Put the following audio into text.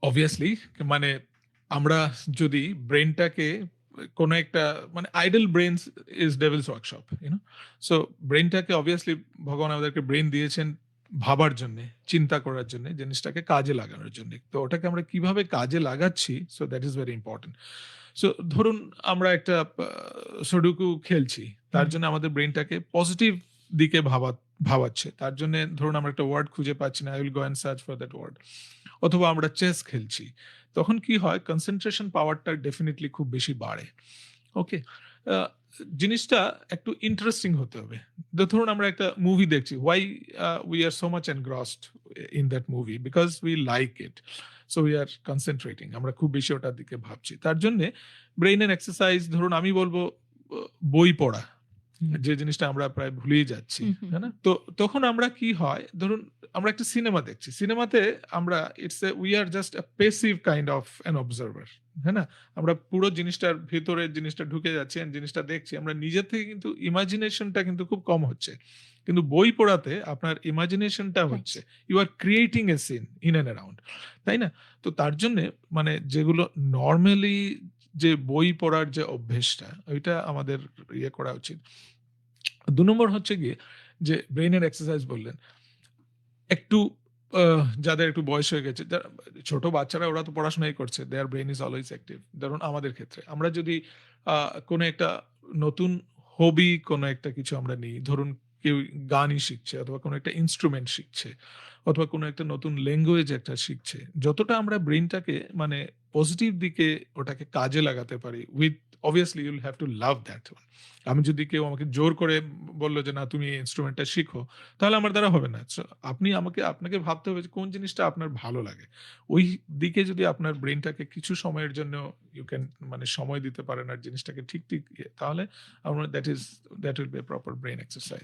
Obviously মানে আমরা যদি ব্রেইনটাকে কোনো একটা মানে idle brains is devil's workshop, you know? So ব্রেইনটাকে অবভিয়াসলি ভগবান আমাদেরকে ব্রেইন দিয়েছেন ভাবার জন্যে, চিন্তা করার জন্যে, জিনিসটাকে কাজে লাগানোর জন্যে। তো ওটাকে আমরা কিভাবে কাজে লাগাচ্ছি, so that is very important. So ধরুন আমরা একটা সুডুকু খেলছি। তার হুম, জন্য আমাদের ব্রেইনটাকে পজিটিভ দিকে ভাবাচ্ছে। তার জন্যে ধরুন আমরা একটা ওয়ার্ড খুঁজে পাচ্ছি না, I will go and search for that word. অথবা আমরা চেস খেলছি। তখন কি হয়? কনসেনট্রেশন পাওয়ারটা ডেফিনিটলি খুব বেশি বাড়ে। ওকে? আ জিনিসটা একটু ইন্টারেস্টিং হতে হবে। ধরুন আমরা একটা মুভি দেখছি। Why we are so much engrossed in that movie? Because we like it. So we are concentrating. আমরা খুব বেশি ওটার দিকে ভাবছি। তার জন্যে ব্রেইনের এক্সারসাইজ ধরুন আমি বলব অ বই পড়া। হুম, যে জিনিসটা আমরা প্রায় ভুলেই যাচ্ছি। হুম, হুম, তাই না? হুম। তো তখন আমরা কি হয় ধরুন আমরা একটা সিনেমা দেখছি। সিনেমাতে আমরা we are just a passive kind of an observer. হ্যাঁ না? আমরা পুরো জিনিসটার ভেতরে জিনিসটা ঢুকে যাচ্ছি and জিনিসটা দেখছি। আমরা নিজের থেকে কিন্তু ইমাজিনেশনটা কিন্তু খুব কম হচ্ছে। কিন্তু বই পড়াতে আপনার ইমাজিনেশনটা রাইট। হচ্ছে। You are creating a scene in and around. তাই না? তো তার জন্যে মানে যেগুলো নরমালি যে বই পড়ার যে অভ্যেসটা ওইটা আমাদের করা উচিত। ২ নম্বর হচ্ছে গিয়ে যে ব্রেইনের এক্সারসাইজ বললেন। একটু যাদের একটু বয়স হয়ে গেছে, ছোট বাচ্চারা ওরা তো পড়াশোনাই করছে। দেয়ার ব্রেইন ইস অলওয়েজ অ্যাক্টিভ। ধরুন আমাদের ক্ষেত্রে আমরা যদি কোনো একটা নতুন হবি কোনো একটা কিছু আমরা নিই। ধরুন কেউ গানই শিখছে অথবা কোনো একটা ইন্সট্রুমেন্ট শিখছে অথবা কোনো একটা নতুন ল্যাঙ্গুয়েজ একটা শিখছে। যতটা আমরা ব্রেইনটাকে মানে পজিটিভ দিকে ওটাকে কাজে লাগাতে পারি with obviously you'll have to love that one. আমি যদি কেউ আমাকে জোর করে বলল যে, "না তুমি এই ইন্সট্রুমেন্টটা শিখো।" তাহলে আমার দ্বারা হবে না। সো আপনি আপনাকে ভাবতে হবে যে কোন জিনিসটা আপনার ভালো লাগে। ওই দিকে যদি আপনার ব্রেইনটাকে কিছু সময়ের জন্য ইউ ক্যান মানে সময় দিতে পারেন আর জিনিসটাকে ঠিক তাহলে আমার that will be a proper brain exercise.